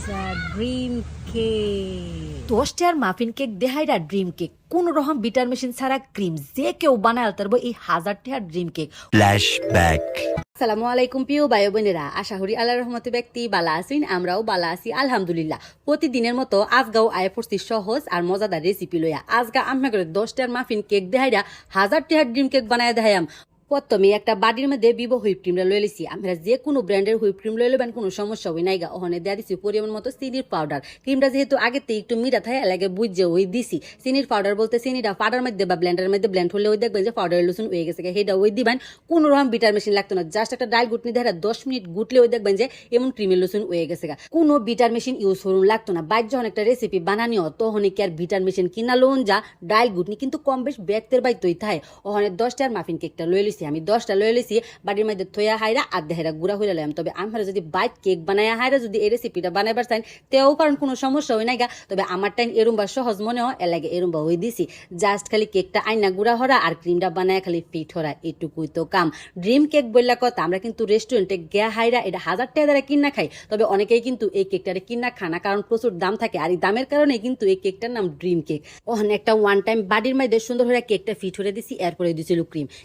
Dream cake. 10 টার muffin cake দেহাইরা dream cake কোন রকম বিটার মেশিন ছাড়া ক্রিম যে কেউ বানায় আলতারবো এই 1000 টাকার ড্রিম কেক। ফ্ল্যাশব্যাক। আসসালামু আলাইকুম প্রিয় ভাই বোনেরা, আশা করি আল্লাহর রহমতে ব্যক্তি বালা আছেন, আমরাও বালা আছি আলহামদুলিল্লাহ। প্রতিদিনের মতো আজগাও আয় পড়ছি সহজ আর মজাদার রেসিপি লইয়া। আজগা আমরা করে 10 টার মাফিন কেক দেহাইরা 1000 টাকার ড্রিম কেক বানায় দেখাইম। প্রথমে একটা বাটির মধ্যে বিবো হুইপ ক্রিমটা লয়ে লিছি। আমরা যে কোনো ব্র্যান্ডের হুইপ ক্রিম লয়ে লেবেন, কোনো সমস্যা হই নাই গা। ওখানে দেওয়া দিছি পরিমাণ মতো চিনির পাউডার। ক্রিমটা যেহেতু আগেতে একটু মিঠা থাকে এলাকে বুঝে ওই দিছি। চিনির পাউডার বলতে চিনিটা পাউডার মধ্যে বা ব্লেন্ডারের মধ্যে ব্লেন্ড হলে ওই দেখবেন যে পাউডার লুসুন হয়ে গেছে, সেটা ওই দিবেন। কোনো রকম বিটার মেশিন লাগতো না, জাস্ট একটা ডাল গুটনি দেখা 10 মিনিট গুটলে ওই দেখবেন যে এমন ক্রিমের লুসুন হয়ে গেছে। কোনো বিটার মেশিন ইউজ করুন লাগতো না। বাইর যখন একটা রেসিপি বানানিও তখন কি আর বিটার মেশিন কিনা লোন যা ডাল গুটনি কিন্তু কম বেশ ব্যক্তের বাইতই থাকে। ওখানে 10 টার মাফিন কেকটা লয়ে লিছি। আমি 10টা লয়ে বাড়ির মধ্যে থইয়া হাইরা আর দেহেরা গুড়া হইয়া লাম। তবে আমরা যদি বাইট কেক বানাইয়া হাইরা যদি এই রেসিপিটা বানাইবার চাই তেও কারণ কোনো সমস্যা হই নাই গা। তবে আমার টাইম এরুম্বা সহজ মনে হয় এলাকে এরুম্বা হয়ে দিছি। জাস্ট খালি কেকটা আইনা গুড়া হরা আর ক্রিমটা বানায় খালি ফিট হরা, এটুকুই তো কাম। ড্রিম কেক বললা কথা, আমরা কিন্তু রেস্টুরেন্টে গিয়া হাইরা এটা 1000 টাকা দ্বারা কিনা খাই। তবে অনেকেই কিন্তু এই কেকটারে কিনা খানা, কারণ প্রচুর দাম থাকে। আর এই দামের কারণে কিন্তু এই কেকটার নাম ড্রিম কেক। ওখানে একটা ওয়ান টাইম বাড়ির মধ্যে সুন্দর হয়ে কেকটা ফিট হয়ে দিছি, এরপরে দিছিল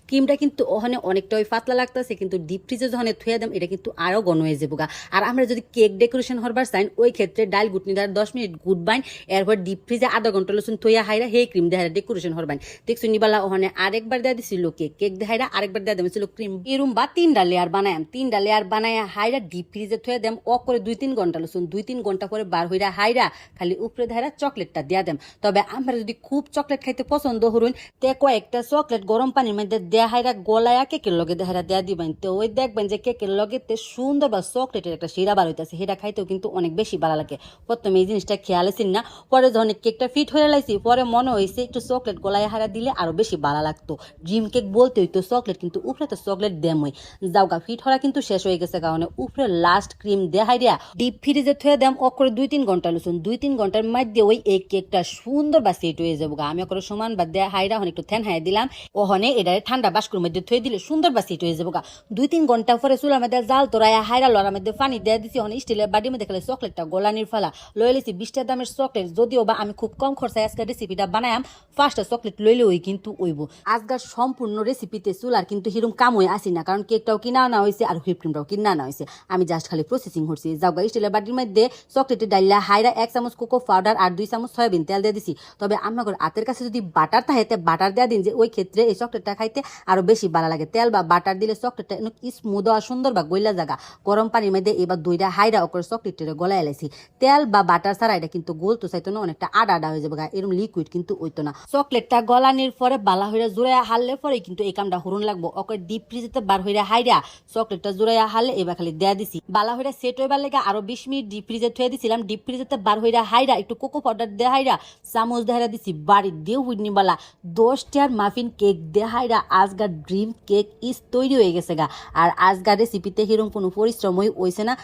ক্রিমটা কিন্তু ওখানে অনেকটা পাতলা লাগতেছে, কিন্তু ডিপ ফ্রিজে যখন থুয়ে দাম এটা কিন্তু আরো ঘন হয়ে যাবো গা। আর আমরা যদি কেক ডেকোরেশন হবার চাই ওই ক্ষেত্রে ডাল গুটনি দ্বারা 10 মিনিট গুড বাইন, এরপর ডিপ ফ্রিজে আধা ঘন্টা লসুন থইয়া হাইরা হে ক্রিম দেহারা ডেকোরেশন হরবাইন। দেখছো নিবালা ওখানে আরেকবার দেওয়া দিছিল কেক দেহাইরা, আরেকবার দেওয়া দিছিল ক্রিম। এরম বা 3টা লেয়ার বানায়াম, 3টা লেয়ার বানায়া হাইরা ডিপ ফ্রিজে থুয়ে দেম অ করে 2-3 ঘন্টা লসুন, 2-3 ঘন্টা পরে বার হইরা হাইরা খালি উপরে দেহারা চকলেটটা দেয়া দেম। তবে আমরা যদি খুব চকলেট খাইতে পছন্দ করুন তে কয়েকটা চকলেট গরম পানির মধ্যে দেয়া হাইরা গলায়া কেকের লগে দেহারা দেয়া দিবেন। তো ওই দেখবেন যে কেকের লগে সুন্দর বা চকলেটের একটা শিরা বার হইতেছে, সেটা খাইতেও কিন্তু অনেক বেশি ভালো লাগে। প্রথমে এই জিনিসটা খেয়াল আছেন না, পরে যখন কেকটা ফিট হয়ে লাইছি পরে মনে হয়েছে একটু চকলেট গলায় হারা দিলে আরো বেশি ভালো লাগতো। ড্রিম কেক বলতে হইতো চকলেট, কিন্তু উপরে তো চকলেট দেমই যাওগা। ফিট হওয়া কিন্তু শেষ হয়ে গেছে, কারণে উপরে লাস্ট ক্রিম দেখাই দিয়া ডিপ ফ্রিজে থুয়ে দেম অকরে 2-3 ঘন্টা লুসুন। 2-3 ঘন্টার মধ্যে ওই এই কেকটা সুন্দর বা সেট হয়ে যাবো। আমি করে সমান বা দেয়া হাইরা একটু থ্যান হাই দিলাম। ওখানে এটা ঠান্ডা বাস্কুর মধ্যে থুয়ে দিলে সুন্দর বা সেট হয়ে যাবো। 2-3 ঘন্টা পরে চুলার মধ্যে জাল তোরাইয়া হাইরা লড়ার মধ্যে পানি দিয়ে দিছি। অনেক স্টিলের বাড়ির মধ্যে খালি চকলেটটা গলানির ফেলা লয়ে লিছি 20 টাকা দামের চকলেট। যদিও বা আমি খুব কম খরচায় আজকে রেসিপিটা বানায়াম, ফার্স্টটা চকলেট লইলে ওই কিন্তু ওইব। আজকাল সম্পূর্ণ রেসিপিতে চুলার কিন্তু হিরুম কাম হয়ে আসি না, কারণ কেকটাও কিনা আনা হয়েছে আর হুইপ ক্রিমটাও কিনা আনা হয়েছে। আমি জাস্ট খালি প্রসেসিং করছি। যাওগা স্টিলের বাড়ির মধ্যে চকলেটের ডাইলা হাইরা 1 চামচ কোকো পাউডার আর 2 চামচ সয়াবিন তেল দিয়ে দিছি। তবে আমার হাতের কাছে যদি বাটার থাকে বাটার দেওয়া দিন, যে ওই ক্ষেত্রে এই চকলেটটা খাইতে আরো বেশি ভালো লাগে। তেল বা বাটার দিলে চকলেটটা স্মুথ আর সুন্দর বা গইলা জায়গা। গরম পানির মধ্যে এবার দইটা হাইরা ওপরে চকলেটের গলায় এলাইছি। তেল বা বাটার ছাড়া এটা কিন্তু গোলতো চাইতো না, অনেকটা আডা আডা হয়ে যাবে, এরকম লিকুইড কিন্তু ওইতো না। চকলেটটা গলানির পরে বালা হইরা জোড়াইয়া হারলে পরে কিন্তু এই কামটা হরুন লাগবো। ওকে ডিপ ফ্রিজেতে বার হইরা হাইরা চকলেটটা জোড়াইয়া হারলে এবার খালি দেয়া দিছি। বালা হইরা সেট হইবার লেগে আরো 20 মিনিট ডিপ ফ্রিজে থুয়ে দিছিলাম। ডিপ ফ্রিজেতে বার হইরা হাইরা একটু কোকো পাউডার দেয়া হাইরা চামচ দেহারা দিছি বাড়ির দিয়ে হুইনি বালা 10 টার মাফিন কেক দেহাইরা আজগা ড্রিম কেক ইস তৈরি হয়ে গেছে গা। আর আজগা রেসিপিতে হিরম কোনো পরিশ্রমই হইছে না,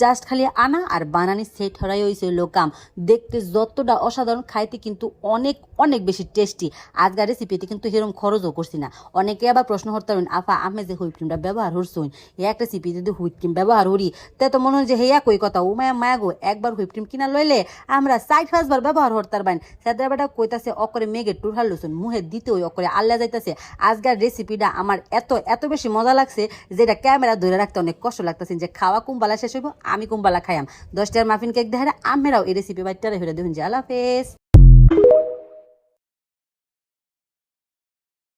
জাস্ট খালি আনা আর বানানি সেট হরাই হয়েছে লোকাম। দেখতে যতটা অসাধারণ, খাইতে কিন্তু অনেক অনেক বেশি টেস্টি। আজকের রেসিপিতে কিন্তু হিরম খরচও করছি না। অনেকে আবার প্রশ্ন করতে পারেন, আপা আমি যে হুইপ ক্রিমটা ব্যবহার করছুন এক রেসিপি যদি হুইপ ক্রিম ব্যবহার করি তে তো মনে হয় যে হেয়া কই কথা ও মায়া মায়া গো, একবার হুইপ ক্রিম কিনা লইলে আমরা 4-5 বার ব্যবহার করতে পারবেন। সেটা বেটা কইতাছে অকরে মেঘে টুর হারলুসুন মুহে দিতে ওই অকরে আল্লাহ যাইতাছে। আজকের রেসিপিটা আমার এত এত বেশি মজা লাগছে যেটা ক্যামেরা ধরে রাখতে অনেক কষ্ট লাগতেছে, যে খাওয়া কুম্বালা শেষ হইব আমি কুম্বালা খাইয়াম। 10 টার মাফিন কেক দেখারে আমেরাও এই রেসিপি বাইটারে হইরা দেখুন যে আল্লাহ হাফেজ।